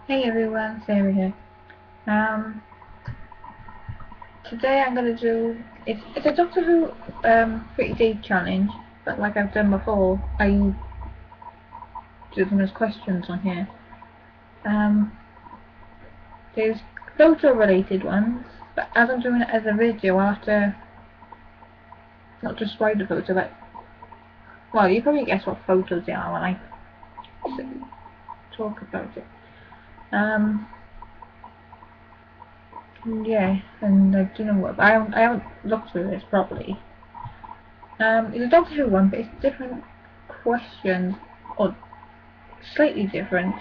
Hey everyone, Sarah here. Um, Today I'm gonna do it's a Doctor Who 30-day challenge, but like I've done before, I do them as questions on here. Um, there's photo related ones, but as I'm doing it as a video, I'll have to not describe the photo, but well, you probably guess what photos they are when I talk about it. Yeah, and I don't know what I haven't looked through this properly. It's a Doctor Who one, but it's different questions, or slightly different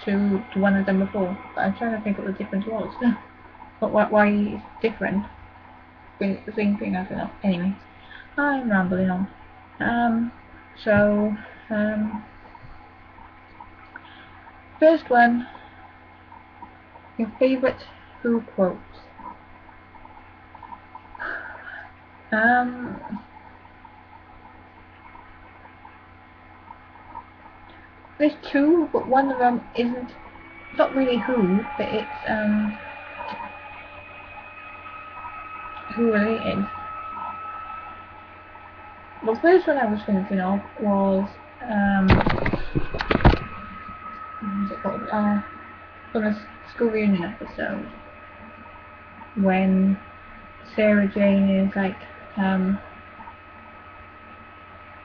to the one I've done before. But I'm trying to think what the difference was. But why it's different? When it's the same thing, I don't know. Anyway, I'm rambling on. Um, so, um, first one, your favourite Who quotes. Um, there's two, but one of them isn't, not really Who, but it's, Who related. The first one I was thinking of was, what was it called? From a school reunion episode, when Sarah Jane is like,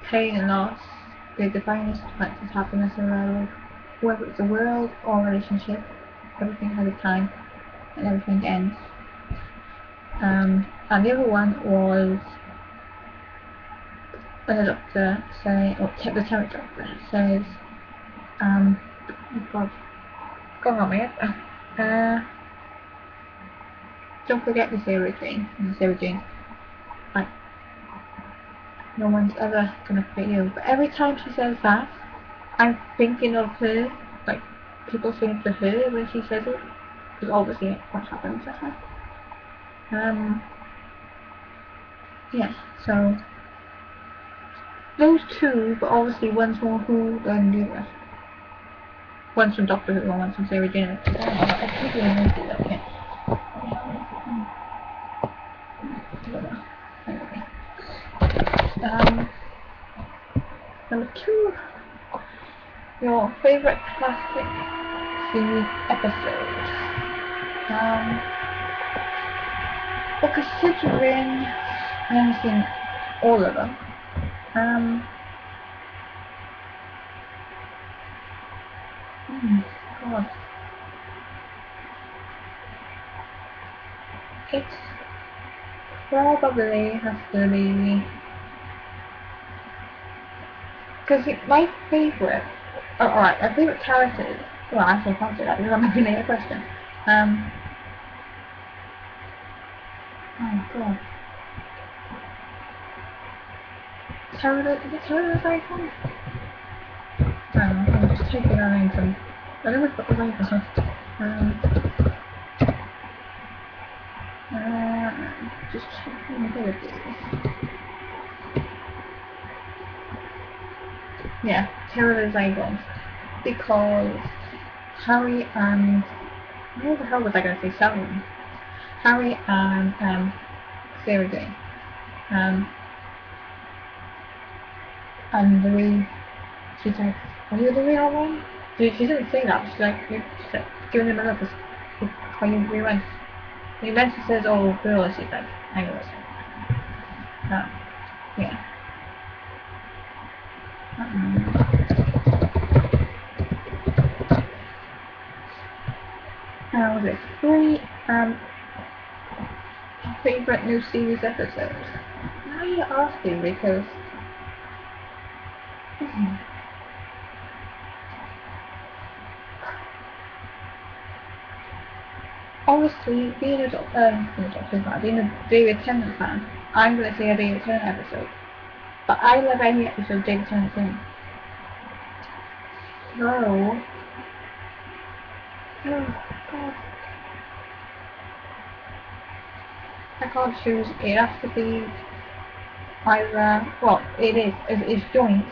pain and loss, they define as as happiness in our life. Whether it's a world or a relationship, everything has a time and everything ends. And the other one was when the doctor say, or the Terror Doctor says, oh God, go on me. Don't forget the Sarah Jane. And Sarah Jane, like, no one's ever gonna forget you. But every time she says that, I'm thinking of her, like, people think to her when she says it, because obviously what happened to her. Yeah, so those two, but obviously one's more Who than the other. One's from Doctor Who and one's from Sarah Jane. I think we know that, yeah. Anyway. Number two, your favourite classic series episodes. Well, considering I haven't seen all of them, God, it probably has to be, because my favourite, alright, my favourite characters, well actually I can't say that because I'm making a question. Oh God. Is it Terror Icon? I don't know, I'm just taking our names and I know we've got the right one. Just checking abilities. Yeah, Terror Icon. Because Harry and where the hell was I going to say Salmon? Harry and Sarah Jane. And Louis, she's like, are you the real one? She didn't say that. She's like, giving him a look. Are you the real one? And then she says, oh, girl, and she's like, anyways. Yeah. Was it three favorite new series episodes? Now you're asking because obviously being a being a David Tennant fan, I'm gonna say a David Tennant episode. But I love any episode David Tennant's in. So, oh God, I can't choose. It has to be either. Well, it's joint.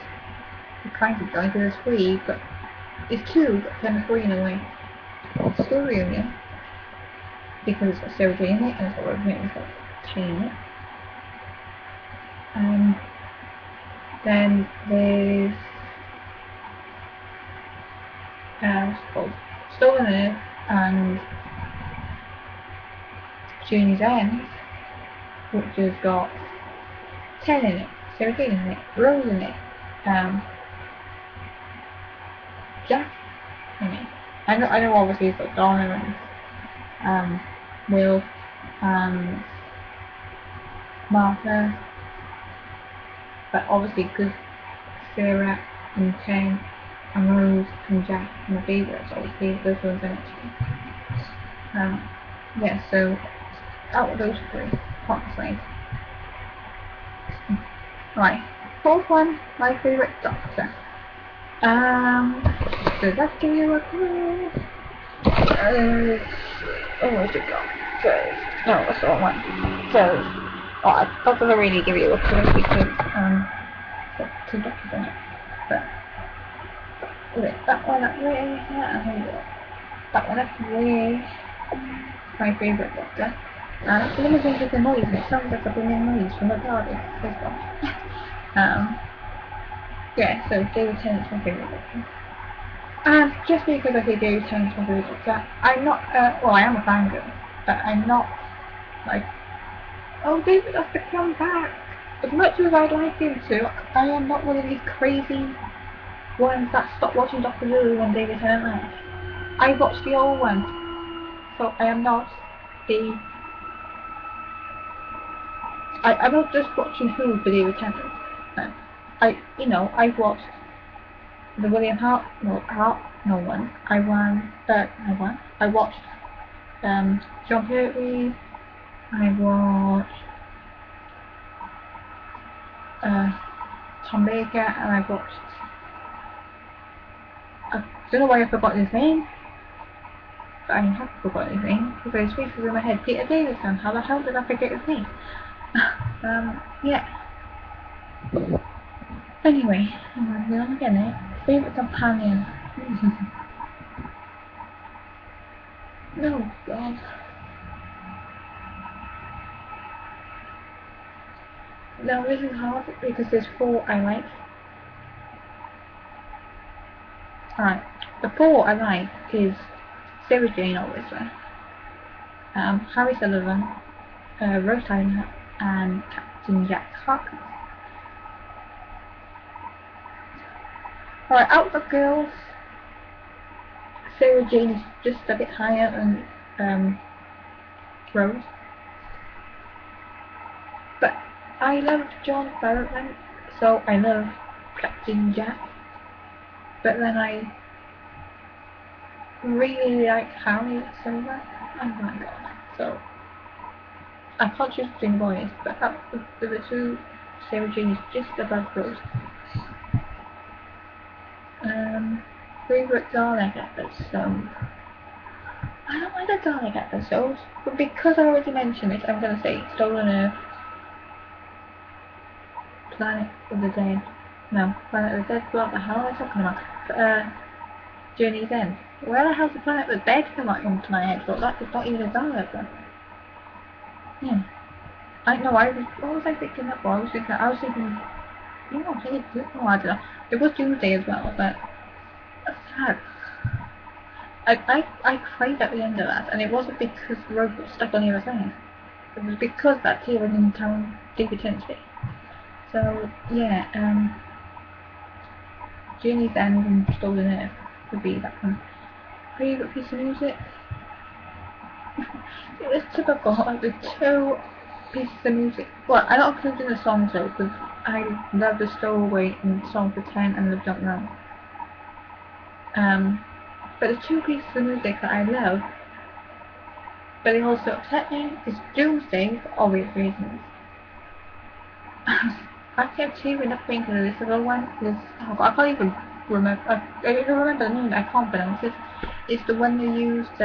It's kind of joint. It's three, but it's two, but then three in a way. School Reunion, because it's got Sarah Jane in it and it's got Rosemary and it's got Shane in it. Then there's called Stolen Earth and Journey's End, which has got Ten in it, Sarah Jane in it, Rose in it, Jack in it. I know obviously it's got Donna and Will and Martha, but obviously because Sarah and Ken and Rose and Jack are my favourites, obviously those ones in it too. Yeah, so out of those three, honestly. Right, fourth one, my favourite Doctor. So let's give you a clue. Where'd it go? No, that's the wrong one. I thought I really give you a clue because, got two Doctors in it. But, that one up there, that one up there, my favourite Doctor. That's the limousine with the noise, and it sounds like a blooming noise from the garden. Yeah, so David Tennant's my favourite Doctor. And just because I say David Tennant's my favourite Doctor, I'm not, well, I am a fangirl, but I'm not, like, oh, David has to come back. As much as I'd like him to, I am not one of these crazy ones that stopped watching Doctor Who when David Tennant left. I watched the old ones, so I am not the... I'm not just watching Who for David Tennant. I've watched the William Hartnell one. I watched John Pertwee. I watched Tom Baker, and I watched. I don't know why I forgot his name, but I have forgotten his name because his face was in my head. Peter Davison. How the hell did I forget his name? Yeah. Anyway, we're on again, Favourite companion. No, God. No, this is hard because there's four I like. Alright, the four I like is Sarah Jane, obviously. Harry Sullivan, Rose Tyler, and Captain Jack Harkness. Alright, out of girls, Sarah Jane is just a bit higher than Rose. But I love John Barrowman, so I love Captain Jack. But then I really like Harry Sullivan. Oh my god. So I can't choose between boys, but out of the two, Sarah Jane is just above Rose. Favourite Dalek episode. I don't like the Dalek episodes, but because I already mentioned it, I'm gonna say Stolen Earth, Planet of the Dead. No, Planet of the Dead. What the hell am I talking about? Journey's End. Where the hell's the Planet of the Dead come out into my head? But that is not even a Dalek then. Yeah. What was I thinking that for? I was thinking, I don't know. It was Doomsday as well, but that's sad. I cried at the end of that, and it wasn't because Rose got stuck on the other side. It was because that tearing in town David Tennant's face. So yeah, Journey's End and Stolen Earth would be that one. Favourite piece of music? It was typical, like the two pieces of music. Well, I'm not including the songs though, because I love the Stowaway and Song for 10 and Love Don't Know. But the two pieces of music that I love, but they also upset me, is Doomsday for obvious reasons. I kept tearing up thinking of this other one. I can't even remember. I remember the name. I can't pronounce it. It's the one they used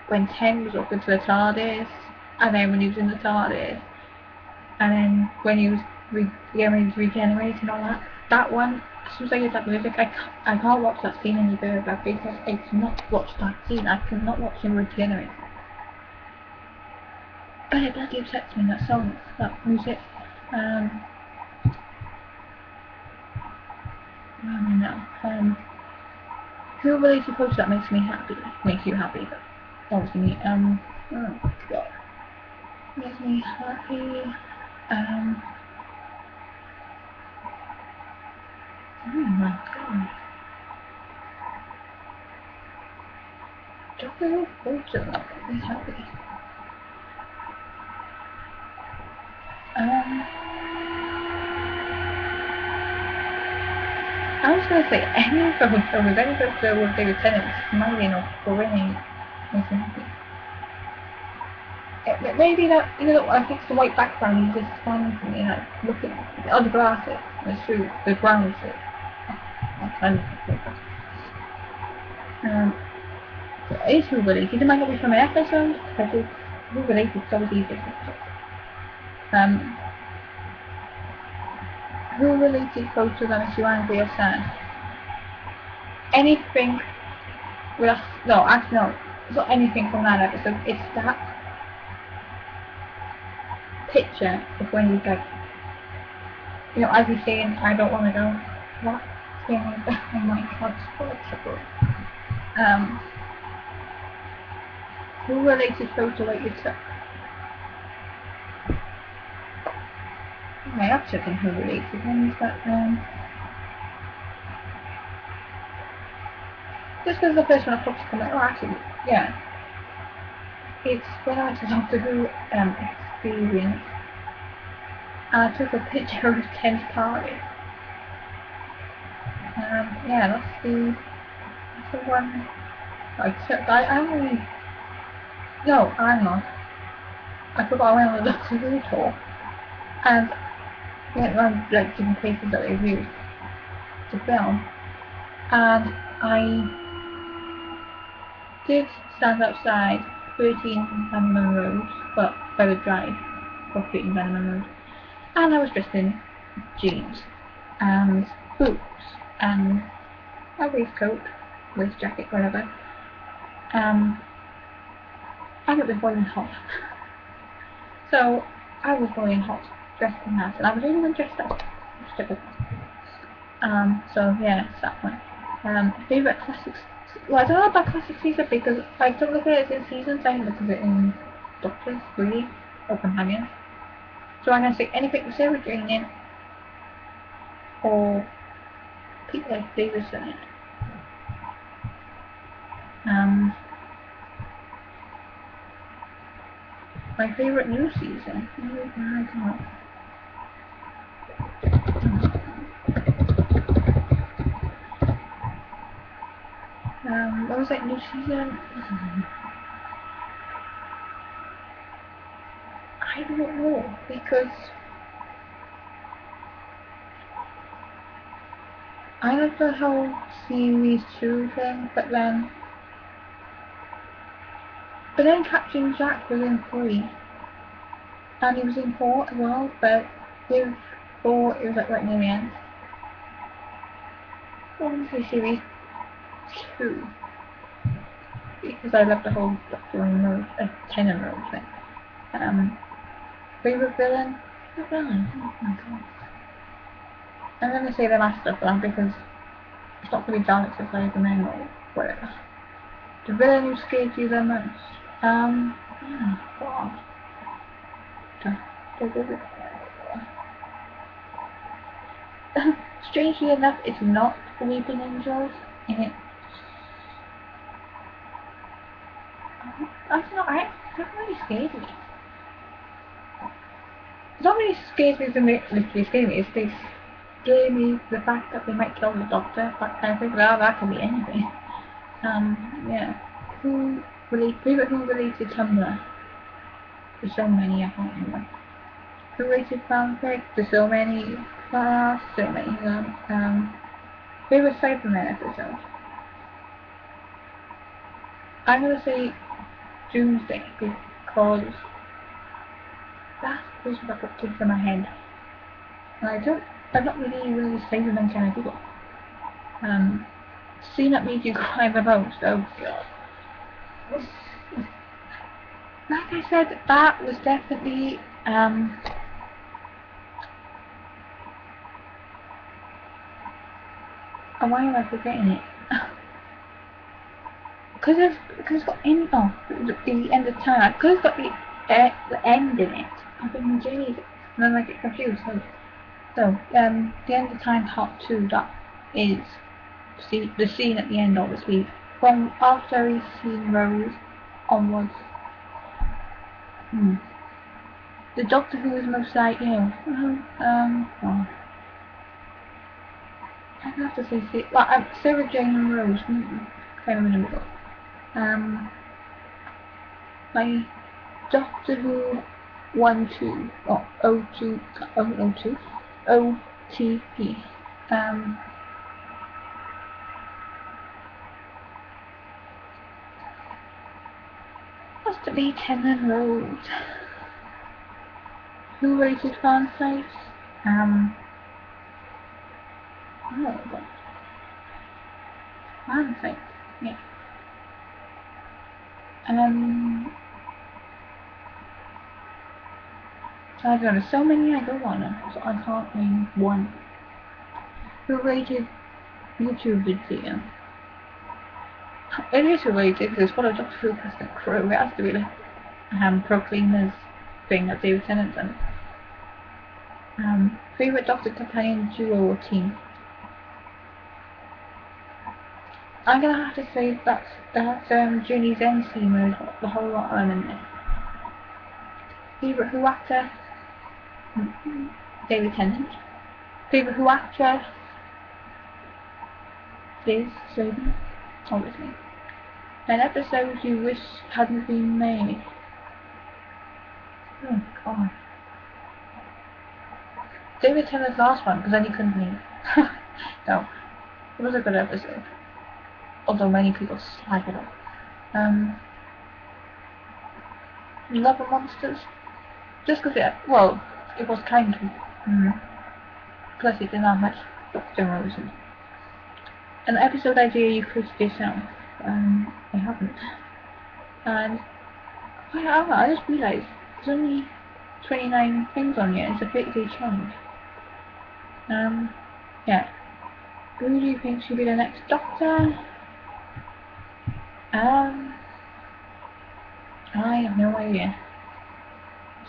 when 10 was up into the TARDIS, and then when he was in the TARDIS, and then when he was regenerating and all that. That one as soon as I hear that music, I can't watch that scene any further because I cannot watch that scene. I cannot watch him regenerate. But it bloody upsets me, that song, that music. Who relates a post that makes me happy? Makes you happy, but obviously me. Oh god. Makes me happy. Oh my god. Doctor Who poster that makes me happy. I was gonna say any photo with any photo with David Tennant smiling or grinning makes me happy. Maybe that, I think it's the white background, he's just standing for me, looking at the glasses, and it's through the ground shit. That's kind of so it is Who Related. It might not be from an episode, but it's Who Related, so it's easy. Who Related photo that makes you angry or sad? Anything with us, no, actually no, it's not anything from that episode, it's that picture of when you like, as you're saying, I don't want to go, what? Saying like that, oh my god, it's flexible. Who Related photo that you took? Okay, I've taken Who Related ones, but just because the first one I popped to come out, actually, yeah. It's when I went to Doctor Who experience, and I took a picture of Ken's party. Yeah, that's the one I took. I only, no, I'm not. I forgot I went on the Doctor Who tour, and went around like different places that they used to film, and I did stand outside 13 Bannerman Road, well, by the drive of 13 Bannerman Road, and I was dressed in jeans and boots and a waistcoat, waist jacket, whatever, and it was boiling hot. So I was boiling hot, dressed in that, and I was even dressed up. So yeah, it's that one. Favourite classics. Well, I don't know about classic season because I don't look at it in seasons, I look at it in Doctors, really, or Companions. So I'm gonna say anything with Sarah Jane in, or Peter Davison in. My favourite new season. Oh my god. What was that new season? I don't know, because I love the whole series 2 thing, but then Captain Jack was in 3, and he was in 4 as well, but with 4 it was like right near the end. What was the series 2? Because I love the whole Doctor Road, Tennant Road thing. Favourite villain? The villain? Oh my god. I'm gonna say the Master for that because it's not really Daleks if I remember or whatever. The villain who scared you the most? Oh god. Strangely enough, it's not Weeping Angels, and it's that's not really scared me. It's not really scared me than they literally scared me, it's they scare me the fact that they might kill the Doctor, but I think that could be anything. Yeah. Favourite Who Related Tumblr? There's so many, I can't remember. Who Related fanfic? There's so many. So many of them. Favourite Cybermen episode? I'm gonna say Doomsday because that was what popped into my head. And I've not really Cybermen kind of people. Scene that made you cry the most. Oh god. Like I said, that was definitely oh, why am I forgetting it? Because it's got end the end of time. Because it's got the end in it. I've been really and then I get confused. So the end of time part 2. That is the scene at the end, obviously. From after he's seen Rose onwards. The Doctor Who is most like, you know, oh, I have to say, well, Sarah Jane and Rose, kind of in the middle. My Doctor Who 1-2, or O2, O2, OTP. Has to be Tennant Rose. Who rated fan sites? Oh god. Fan sites, yeah. I don't know, so many I go on, so I can't name one. Who rated YouTube video? It is related because it's full of Doctor Who cast and crew. It has to be like Proclaimers thing that David Tennant done. Favorite Doctor Companion duo or team? I'm gonna have to say that's Journey's End team with the whole lot of them in there. Favorite Who actor? David Tennant. Favorite Who actress? Liz Sladen, obviously. An episode you wish hadn't been made. Oh god. David Tennant's last one, because then he couldn't leave. No, it was a good episode. Although many people slag it off. Love and Monsters. Just because it was kind of. Plus it didn't have much Doctor Rose. An episode idea you created yourself. I haven't. And I just realised there's only 29 things on here. It's a 30-day challenge. Yeah. Who do you think should be the next Doctor? I have no idea.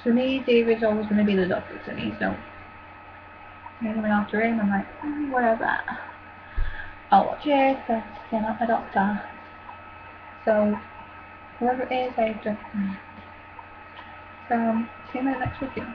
For me, David's always going to be the Doctor to me, so anyone after him, I'm like, whatever. I'll watch it, but they're not my Doctor. So, whoever it is, I don't know. So, see you in the next video.